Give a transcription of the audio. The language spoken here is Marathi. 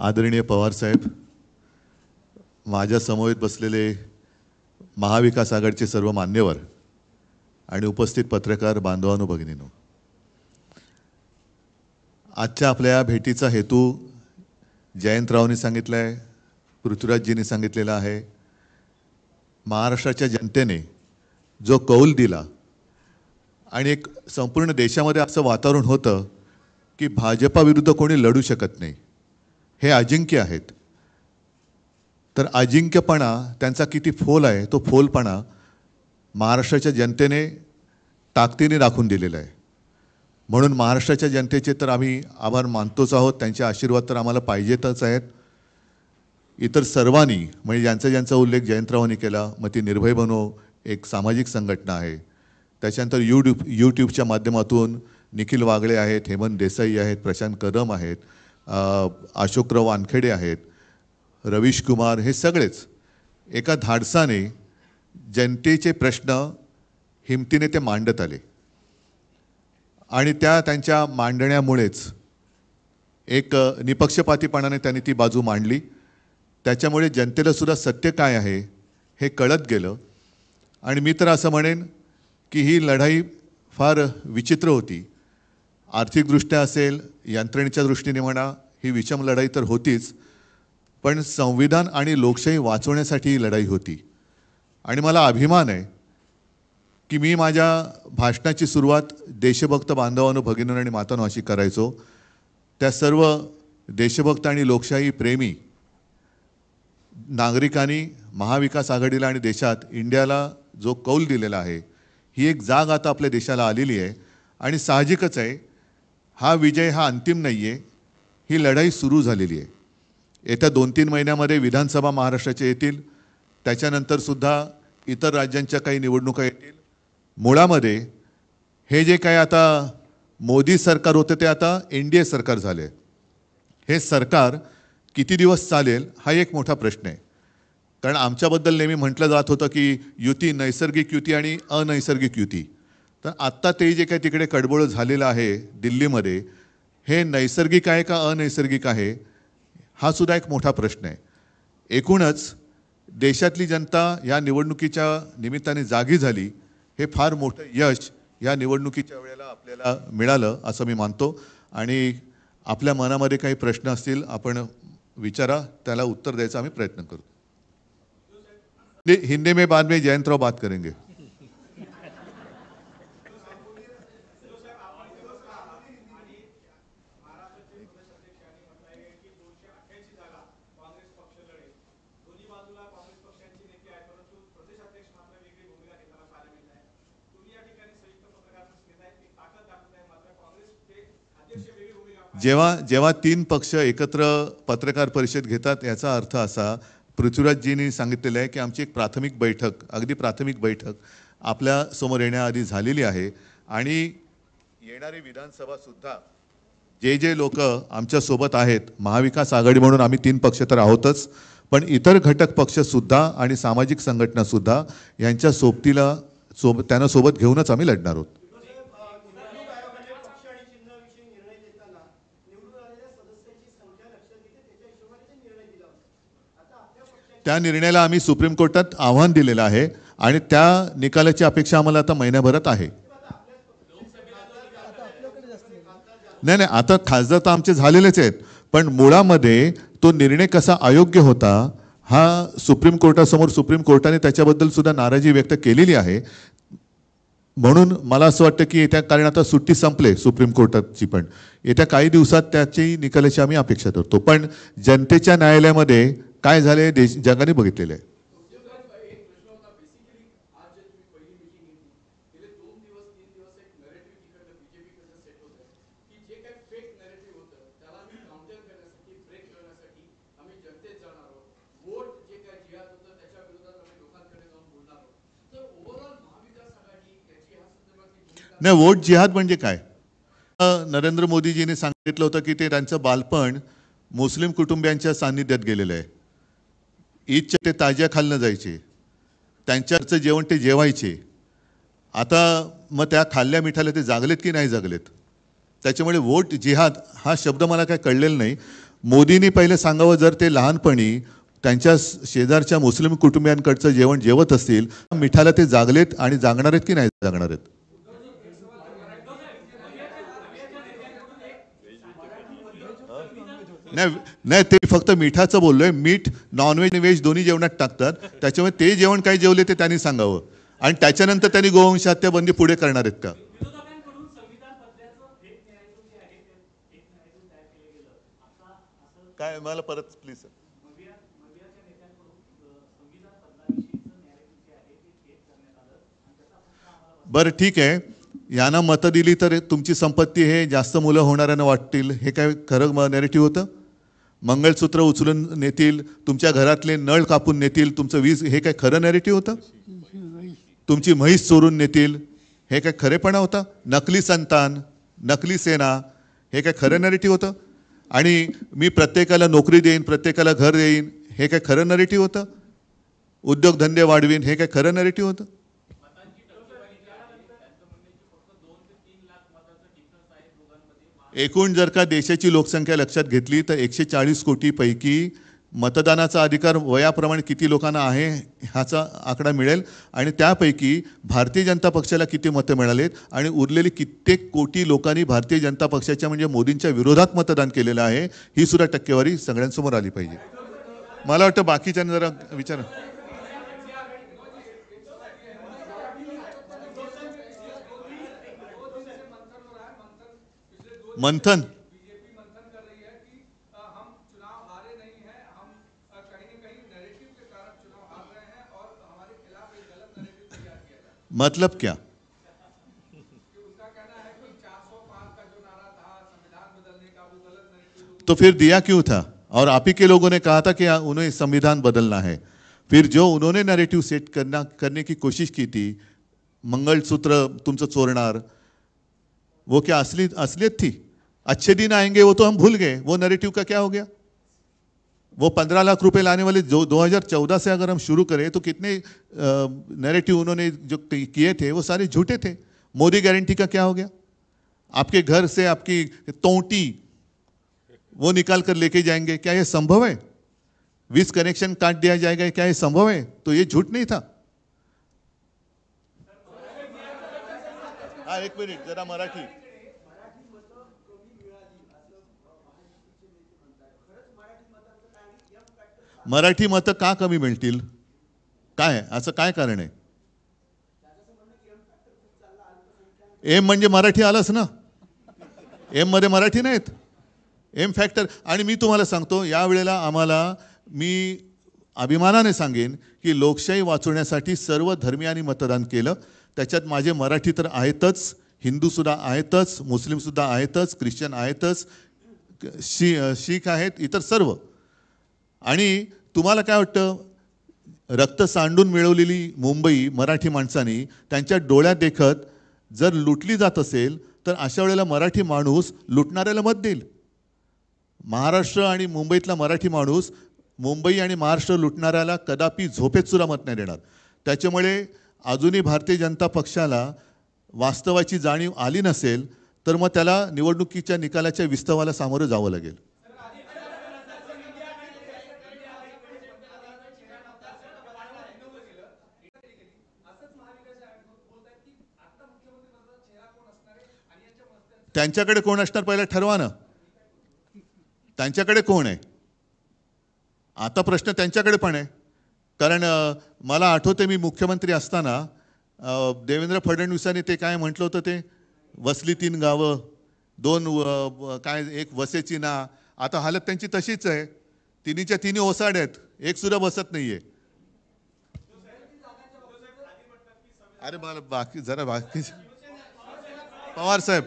आदरणीय पवार साहेब, माझ्या समवेत बसलेले महाविकास आघाडीचे सर्व मान्यवर आणि उपस्थित पत्रकार बांधवांनो भगिनींनो, आजच्या आपल्या भेटीचा हेतू जयंतरावांनी सांगितला आहे, पृथ्वीराजजींनी सांगितलेला आहे। महाराष्ट्राच्या जनतेने जो कौल दिला आणि एक संपूर्ण देशामध्ये असं वातावरण होतं की भाजपा विरुद्ध कोणी लढू शकत नाही, हे अजिंक्य आहेत। तर अजिंक्यपणा त्यांचा किती फोल आहे, तो फोलपणा महाराष्ट्राच्या जनतेने ताकदीने दाखवून दिलेला आहे। म्हणून महाराष्ट्राच्या जनतेचे तर आम्ही आभार मानतोच आहोत, त्यांचे आशीर्वाद तर आम्हाला पाहिजेतच आहेत। इतर सर्वांनी म्हणजे ज्यांचा उल्लेख जयंतरावांनी केला, मग ती निर्भय बनो एक सामाजिक संघटना आहे, त्याच्यानंतर यूट्यूबच्या माध्यमातून निखिल वागळे आहेत, हेमंत देसाई आहेत, प्रशांत कदम आहेत, अशोकराव वानखेडे आहेत, रवीश कुमार, हे सगळेच एका धाडसाने जनतेचे प्रश्न हिमतीने ते मांडत आले आणि त्यांच्या मांडण्यामुळेच एक निपक्षपातीपणाने त्यांनी ती बाजू मांडली। त्याच्यामुळे जनतेला सुद्धा सत्य काय आहे हे कळत गेलं आणि मी तर असं म्हणेन की ही लढाई फार विचित्र होती। आर्थिकदृष्ट्या असेल, यंत्रणेच्या दृष्टीने म्हणा, ही विषम लढाई तर होतीच, पण संविधान आणि लोकशाही वाचवण्यासाठी ही लढाई होती। आणि मला अभिमान आहे की मी माझ्या भाषणाची सुरुवात देशभक्त बांधवांनो भगिनींनो आणि मातांनो अशी करायचो। त्या सर्व देशभक्त आणि लोकशाही प्रेमी नागरिकांनी महाविकास आघाडीला आणि देशात इंडियाला जो कौल दिलेला आहे, ही एक जाग आता आपल्या देशाला आलेली आहे आणि साहजिकच आहे, हा विजय हा अंतिम नाही आहे, ही लढाई सुरू झालेली आहे। येत्या 2-3 महिन्यामध्ये विधानसभा महाराष्ट्राच्या येतील, त्याच्यानंतर सुद्धा इतर राज्यांच्या काही निवडणुका येतील। मुळामध्ये हे जे काय आता मोदी सरकार होते ते आता एनडीए सरकार झाले। हे सरकार किती दिवस चालेल हा एक मोठा प्रश्न आहे, कारण आमच्याबद्दल नेहमी म्हटलं जात होतं की युती, नैसर्गिक युती आणि अनैसर्गिक युती। तर आत्ता ते जे काय तिकडे कडबोळ झालेलं आहे दिल्लीमध्ये, हे नैसर्गिक आहे का अनैसर्गिक आहे हा सुद्धा एक मोठा प्रश्न आहे। एकूणच देशातली जनता या निवडणुकीच्या निमित्ताने जागी झाली, हे फार मोठं यश या निवडणुकीच्या वेळेला आपल्याला मिळालं असं मी मानतो। आणि आपल्या मनामध्ये काही प्रश्न असतील आपण विचारा, त्याला उत्तर द्यायचा आम्ही प्रयत्न करू। हिंदी में बाद में जयंतराव बात करेंगे। जेव्हा 3 पक्ष एकत्र पत्रकार परिषद घेतात, याचा अर्थ असा, पृथ्वीराजजींनी सांगितलेलं आहे की आमची एक प्राथमिक बैठक, अगदी प्राथमिक बैठक आपल्या समोर येण्याआधी झालेली आहे आणि येणारी विधानसभा सुद्धा जे लोक आमच्या सोबत आहेत, महाविकास आघाडी म्हणून आम्ही 3 पक्ष तर आहोतच, पण इतर घटक पक्ष सुद्धा आणि सामाजिक संघटना सुद्धा यांच्या त्यांना सोबत घेऊनच आम्ही लढणार आहोत। त्या निर्णयाला आम्ही सुप्रीम कोर्टात आव्हान दिलेलं आहे आणि त्या निकालाची अपेक्षा आम्हाला आता महिन्याभरात आहे। नाही, आता खासदार तर आमचे झालेलेच आहेत, पण मुळामध्ये तो निर्णय कसा अयोग्य होता हा सुप्रीम कोर्टासमोर, सुप्रीम कोर्टाने त्याच्याबद्दल सुद्धा नाराजी व्यक्त केलेली आहे। म्हणून मला असं वाटतं की कारण आता सुट्टी संपले सुप्रीम कोर्टाची, पण येत्या काही दिवसात त्याची निकालाची आम्ही अपेक्षा करतो। पण जनतेच्या न्यायालयामध्ये काय झाले जगाने बघितलेलं आहे। नाही, वोट जिहाद म्हणजे काय? नरेंद्र मोदीजींनी सांगितलं होतं की ते त्यांचं बालपण मुस्लिम कुटुंबियांच्या सान्निध्यात गेलेलं आहे। ईदच्या ते ताज्या खाल्लं जायचे, त्यांच्याचं जेवण ते जेवायचे। आता मग त्या खाल्ल्या मिठाला ते जागलेत की नाही जागलेत? त्याच्यामुळे वोट जिहाद हा शब्द मला काय कळलेला नाही। मोदींनी पहिले सांगावं, जर ते लहानपणी त्यांच्या शेजारच्या मुस्लिम कुटुंबियांकडचं जेवण जेवत असतील, मिठाला ते जागलेत आणि जागणार आहेत की नाही जागणार आहेत? नाही नाही, ते फक्त मिठाचं बोललोय. मीठ नॉनव्हेज आणि व्हेज दोन्ही जेवणात टाकतात, त्याच्यामुळे ते जेवण काय जेवले ते त्यांनी सांगावं. आणि त्याच्यानंतर त्यांनी गोवंश हत्या बंदी पुढे करणार आहेत का? काय मला परत प्लीज. बरं ठीक आहे, यांना मतं दिली तर तुमची संपत्ती हे जास्त मुलं होणाऱ्यांना वाटतील, हे काय खरं नेरेटिव्ह होतं? मंगळसूत्र उचलून नेतील, तुमच्या घरातले नळ कापून नेतील, तुमचं वीज, हे काय खरं नेरेटिव्ह होतं? तुमची म्हैस चोरून नेतील, हे काय खरेपणा होता? नकली संतान, नकली सेना, हे काय खरं नेरेटिव्ह होतं? आणि मी प्रत्येकाला नोकरी देईन, प्रत्येकाला घर देईन, हे काय खरं नेरेटिव्ह होतं? उद्योगधंदे वाढवीन, हे काय खरं नेरेटिव्ह होतं? एकूण जर का देशाची लोकसंख्या लक्षात घेतली तर 140 कोटी पैकी मतदानाचा अधिकार वयाप्रमाणे किती लोकांना आहे ह्याचा आकडा मिळेल. आणि त्यापैकी भारतीय जनता पक्षाला किती मतं मिळालेत आणि उरलेली कित्येक कोटी लोकांनी भारतीय जनता पक्षाच्या म्हणजे मोदींच्या विरोधात मतदान केलेलं आहे, ही सुद्धा टक्केवारी सगळ्यांसमोर आली पाहिजे. मला वाटतं बाकीच्यांना जरा विचार. मंथन मतलब क्या? तो फिर दिया क्यों था? और आप ही के लोगों ने कहा था कि उन्हें संविधान बदलना है. फिर जो उन्होंने नैरेटिव सेट करने की कोशिश की थी, मंगलसूत्र तुमचं चोरणार, वो क्या असलियत थी? अच्छे दिन आएंगे वो तो हम भूल गए, वो नैरेटिव का क्या हो गया? वो 15 लाख रुपए लाने वाले जो 2014 से अगर हम शुरू करें तो कितने नैरेटिव उन्होंने जो किए थे वो सारे झूठे थे. मोदी गारंटी का क्या हो गया? आपके घर से आपकी तोंटी वो निकाल कर लेके जाएंगे, क्या ये संभव है? वीज कनेक्शन काट दिया जाएगा, क्या ये संभव है? तो ये झूठ नहीं था. हाँ एक मिनिट जरा मराठी. मराठी मतं का कमी मिळतील? काय असं काय कारण आहे? एम म्हणजे मराठी आलंच ना. एम मध्ये मराठी नाहीत. M factor. आणि मी तुम्हाला सांगतो, यावेळेला आम्हाला, मी अभिमानाने सांगेन की लोकशाही वाचवण्यासाठी सर्व धर्मियांनी मतदान केलं. त्याच्यात माझे मराठी तर आहेतच, हिंदूसुद्धा आहेतच, मुस्लिमसुद्धा आहेतच, ख्रिश्चन आहेतच, शीख आहेत, इतर सर्व. आणि तुम्हाला काय वाटतं, रक्त सांडून मिळवलेली मुंबई मराठी माणसांनी त्यांच्या डोळ्यात देखत जर लुटली जात असेल तर अशा वेळेला मराठी माणूस लुटणाऱ्याला मत देईल. महाराष्ट्र आणि मुंबईतला मराठी माणूस मुंबई आणि महाराष्ट्र लुटणाऱ्याला कदापि झोपेत सुद्धा मत नाही देणार. त्याच्यामुळे अजूनही भारतीय जनता पक्षाला वास्तवाची जाणीव आली नसेल तर मग त्याला निवडणुकीच्या निकालाच्या विस्तवाला सामोरं जावं लागेल. त्यांच्याकडे कोण असणार पहिला ठरवा ना. त्यांच्याकडे कोण आहे? आता प्रश्न त्यांच्याकडे पण आहे. कारण मला आठवते मी मुख्यमंत्री असताना देवेंद्र फडणवीसांनी ते काय म्हटलं होतं, ते वसली 3 गावं, 2 काय, एक वसेची ना. आता हालत त्यांची तशीच आहे. तिन्हीच्या तिन्ही ओसाड आहेत, एक सुद्धा बसत नाहीये. अरे मला बाकी जरा बाकी पवार साहेब